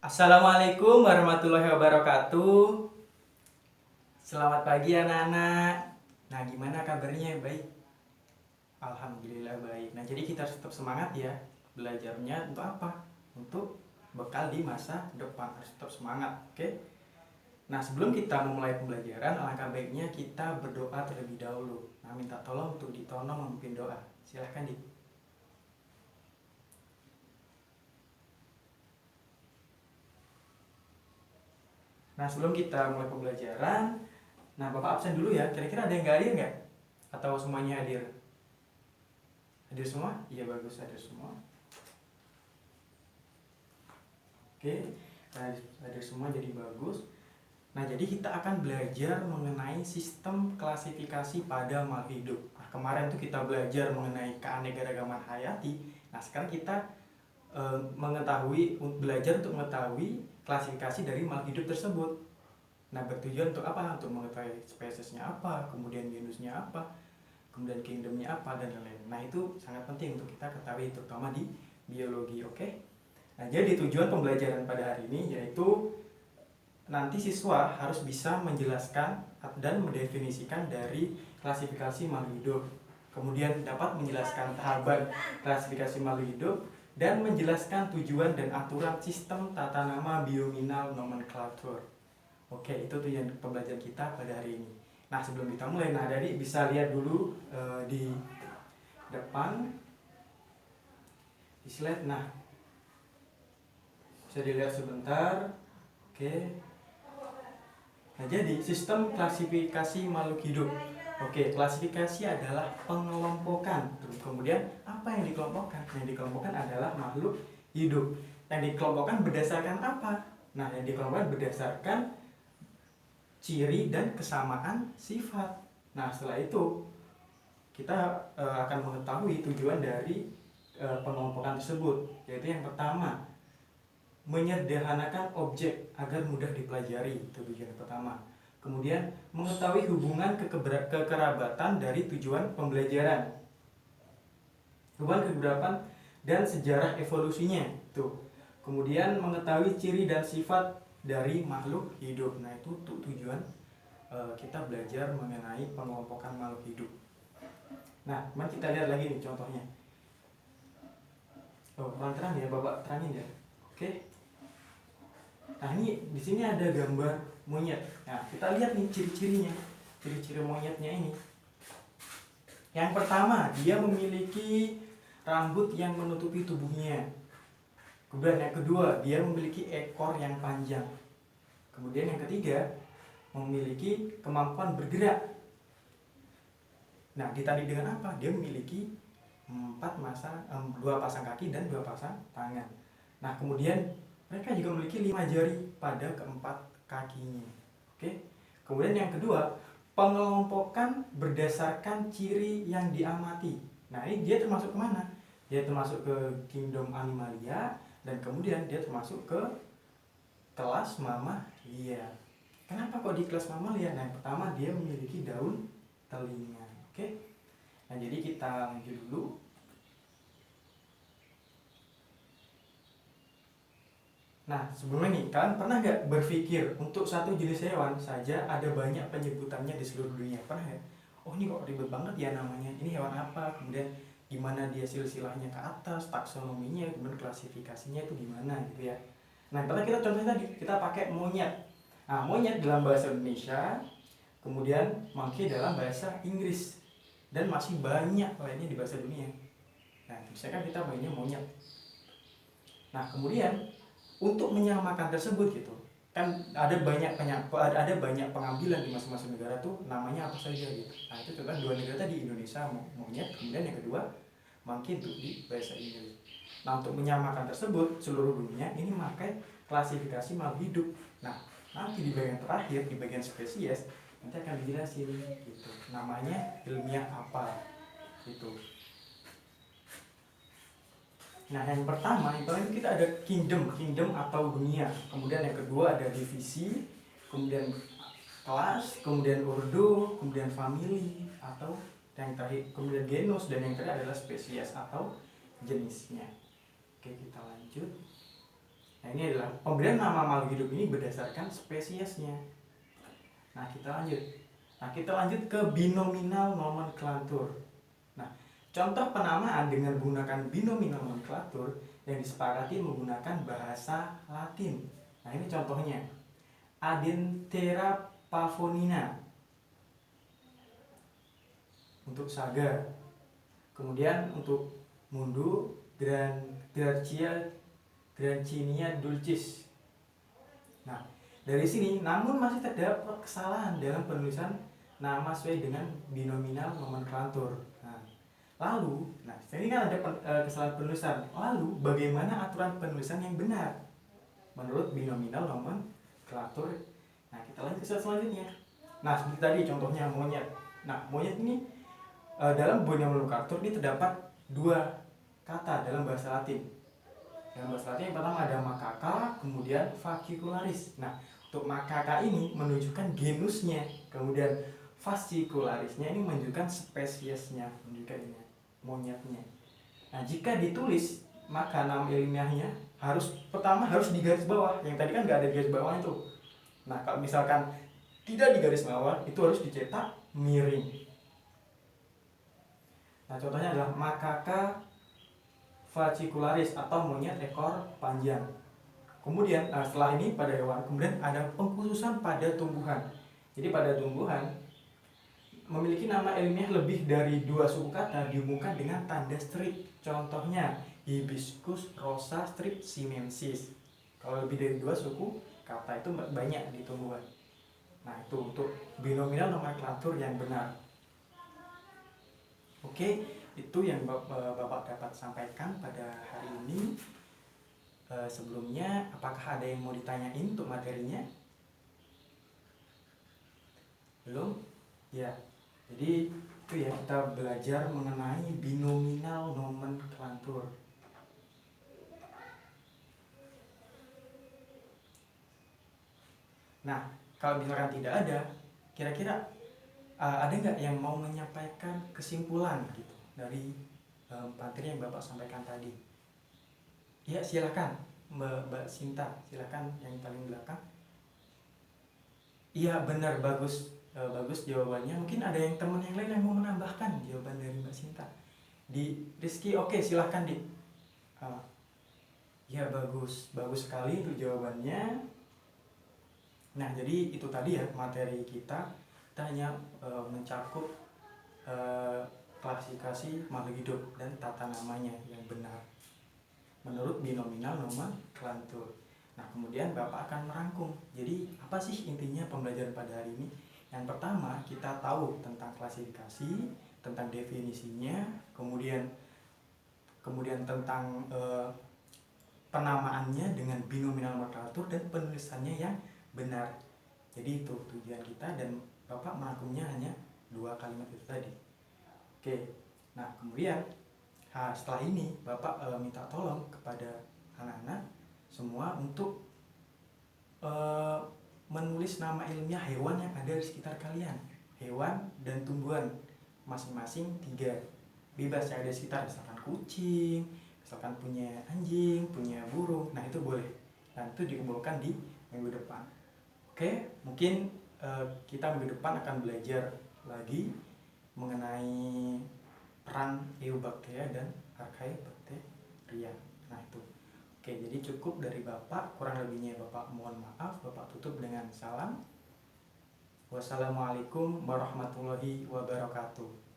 Assalamualaikum warahmatullahi wabarakatuh. Selamat pagi anak-anak. Nah, gimana kabarnya? Baik? Alhamdulillah baik. Nah, jadi kita harus tetap semangat ya. Belajarnya untuk apa? Untuk bekal di masa depan. Harus tetap semangat, oke? Nah, sebelum kita memulai pembelajaran, alangkah baiknya kita berdoa terlebih dahulu. Nah, minta tolong untuk Ditono memimpin doa. Silahkan, Dik. Nah, sebelum kita mulai pembelajaran, nah Bapak absen dulu ya. Kira-kira ada yang nggak hadir nggak? Atau semuanya hadir? Hadir semua? Iya bagus, hadir semua. Oke, hadir semua jadi bagus. Nah, jadi kita akan belajar mengenai sistem klasifikasi pada makhluk hidup. Nah, kemarin tuh kita belajar mengenai keanekaragaman hayati. Nah, sekarang kita belajar untuk mengetahui klasifikasi dari makhluk hidup tersebut. Nah, bertujuan untuk apa? Untuk mengetahui spesiesnya apa, kemudian genusnya apa, kemudian kingdomnya apa, dan lain-lain. Nah, itu sangat penting untuk kita ketahui, terutama di biologi, oke? Nah, jadi tujuan pembelajaran pada hari ini yaitu nanti siswa harus bisa menjelaskan dan mendefinisikan dari klasifikasi makhluk hidup, kemudian dapat menjelaskan tahapan klasifikasi makhluk hidup, dan menjelaskan tujuan dan aturan sistem tata nama biominal nomenklatur. Oke, itu tujuan pembelajaran kita pada hari ini. Nah, sebelum kita mulai, nah Adik bisa lihat dulu di depan di slide. Nah, bisa dilihat sebentar. Oke. Nah, jadi sistem klasifikasi makhluk hidup. Oke, klasifikasi adalah pengelompokan. Kemudian apa yang dikelompokkan? Yang dikelompokkan adalah makhluk hidup. Yang dikelompokkan berdasarkan apa? Nah, yang dikelompokkan berdasarkan ciri dan kesamaan sifat. Nah, setelah itu kita akan mengetahui tujuan dari pengelompokan tersebut, yaitu yang pertama, menyederhanakan objek agar mudah dipelajari, itu tujuan pertama. Kemudian mengetahui hubungan kekerabatan dari tujuan pembelajaran, hubungan kekerabatan dan sejarah evolusinya itu. Kemudian mengetahui ciri dan sifat dari makhluk hidup. Nah, itu tujuan kita belajar mengenai pengelompokan makhluk hidup. Nah, mari kita lihat lagi nih contohnya. Kurang terang ya, Bapak terangin ya. Oke. Nah, ini di sini ada gambar monyet. Nah, kita lihat nih ciri-cirinya. Ciri-ciri monyetnya ini. Yang pertama, dia memiliki rambut yang menutupi tubuhnya. Kemudian yang kedua, dia memiliki ekor yang panjang. Kemudian yang ketiga, memiliki kemampuan bergerak. Nah, ditandai dengan apa? Dia memiliki 2 pasang kaki dan 2 pasang tangan. Nah, kemudian mereka juga memiliki 5 jari pada keempat kakinya. Oke. Kemudian yang kedua, pengelompokan berdasarkan ciri yang diamati. Nah, ini dia termasuk kemana? Dia termasuk ke kingdom Animalia, dan kemudian dia termasuk ke kelas Mamalia. Kenapa kok di kelas Mamalia? Nah, yang pertama dia memiliki daun telinga. Oke. Nah, jadi kita lanjut dulu. Nah, sebelumnya nih, kalian pernah gak berpikir untuk satu jenis hewan saja ada banyak penyebutannya di seluruh dunia? Pernah ya? Oh, ini kok ribet banget ya namanya. Ini hewan apa? Kemudian gimana dia silsilahnya ke atas, taksonominya, kemudian klasifikasinya itu gimana gitu ya. Nah, pernah kita contohnya tadi, kita pakai monyet. Nah, monyet dalam bahasa Indonesia, kemudian monkey dalam bahasa Inggris. Dan masih banyak lainnya di bahasa dunia. Nah, misalkan kita mainnya monyet. Nah, kemudian untuk menyamakan tersebut gitu kan ada banyak pengambilan di masing-masing negara tuh namanya apa saja gitu. Nah, itu contoh 2 negara tadi, Indonesia monyet, kemudian yang kedua monkey untuk di bahasa Inggris. Nah, untuk menyamakan tersebut seluruh dunia ini memakai klasifikasi makhluk hidup. Nah, nanti di bagian terakhir, di bagian spesies, nanti akan dijelasin gitu namanya ilmiah apa gitu. Nah, yang pertama itu kita ada kingdom atau dunia. Kemudian yang kedua ada divisi, kemudian kelas, kemudian ordo, kemudian family atau yang terakhir kemudian genus, dan yang terakhir adalah spesies atau jenisnya. Oke, kita lanjut. Nah, ini adalah pemberian nama makhluk hidup ini berdasarkan spesiesnya. Nah, kita lanjut ke binominal nomenklatur. Nah, contoh penamaan dengan menggunakan binominal nomenklatur yang disepakati menggunakan bahasa Latin. Nah, ini contohnya. Adenthera pavonina untuk saga. Kemudian untuk mundu, Gracinia dulcis. Nah, dari sini namun masih terdapat kesalahan dalam penulisan nama sesuai dengan binominal nomenklatur. Nah, ini kan ada kesalahan penulisan. Lalu, bagaimana aturan penulisan yang benar menurut binominal nomenklatur? Nah, kita lanjut ke slide selanjutnya. Nah, seperti tadi contohnya monyet. Nah, monyet ini dalam binominal nomenklatur ini terdapat dua kata dalam bahasa Latin. Dalam bahasa Latin yang pertama ada macaca, kemudian fascicularis. Nah, untuk macaca ini menunjukkan genusnya, kemudian fascicularisnya ini menunjukkan spesiesnya, menunjukkan ini monyetnya. Nah, jika ditulis maka nama ilmiahnya pertama harus di garis bawah. Yang tadi kan nggak ada garis bawah itu. Nah, kalau misalkan tidak di garis bawah itu harus dicetak miring. Nah, contohnya adalah macaca fascicularis atau monyet ekor panjang. Kemudian setelah ini pada hewan, kemudian ada pengkhususan pada tumbuhan. Jadi pada tumbuhan memiliki nama ilmiah lebih dari 2 suku kata dihubungkan dengan tanda strip. Contohnya Hibiscus rosa strip simensis. Kalau lebih dari 2 suku kata itu banyak di tumbuhan. Nah, itu untuk binominal nomenklatur yang benar. Oke, itu yang Bapak dapat sampaikan pada hari ini. Sebelumnya, apakah ada yang mau ditanyain untuk materinya? Belum? Ya. Jadi itu ya, kita belajar mengenai binominal nomenklatur. Nah, kalau misalkan tidak ada, kira-kira ada nggak yang mau menyampaikan kesimpulan gitu dari materi yang Bapak sampaikan tadi? Ya, silakan Mbak Sinta, silakan yang paling belakang. Iya, benar, bagus. Bagus jawabannya. Mungkin ada yang teman yang lain yang mau menambahkan jawaban dari Mbak Sinta. Di Rizky, oke, silahkan di. Ya, bagus sekali itu jawabannya. Nah, jadi itu tadi ya materi kita. Kita hanya mencakup klasifikasi makhluk hidup dan tata namanya yang benar menurut binominal nomenklatur. Nah, kemudian Bapak akan merangkum. Jadi, apa sih intinya pembelajaran pada hari ini? Yang pertama, kita tahu tentang klasifikasi, tentang definisinya, kemudian tentang penamaannya dengan binominal nomenklatur dan penulisannya yang benar. Jadi itu tujuan kita dan Bapak merangkumnya hanya 2 kalimat itu tadi. Oke. Nah, kemudian setelah ini Bapak minta tolong kepada anak-anak semua untuk menulis nama ilmiah hewan yang ada di sekitar kalian. Hewan dan tumbuhan masing-masing 3. Bebas yang ada di sekitar, misalkan kucing, misalkan punya anjing, punya burung. Nah, itu boleh. Dan itu dikumpulkan di minggu depan. Oke, mungkin kita minggu depan akan belajar lagi mengenai peran Eubacteria dan Archaebacteria. Nah, itu. Oke, jadi cukup dari Bapak. Kurang lebihnya Bapak mohon maaf. Bapak tutup dengan salam. Wassalamualaikum warahmatullahi wabarakatuh.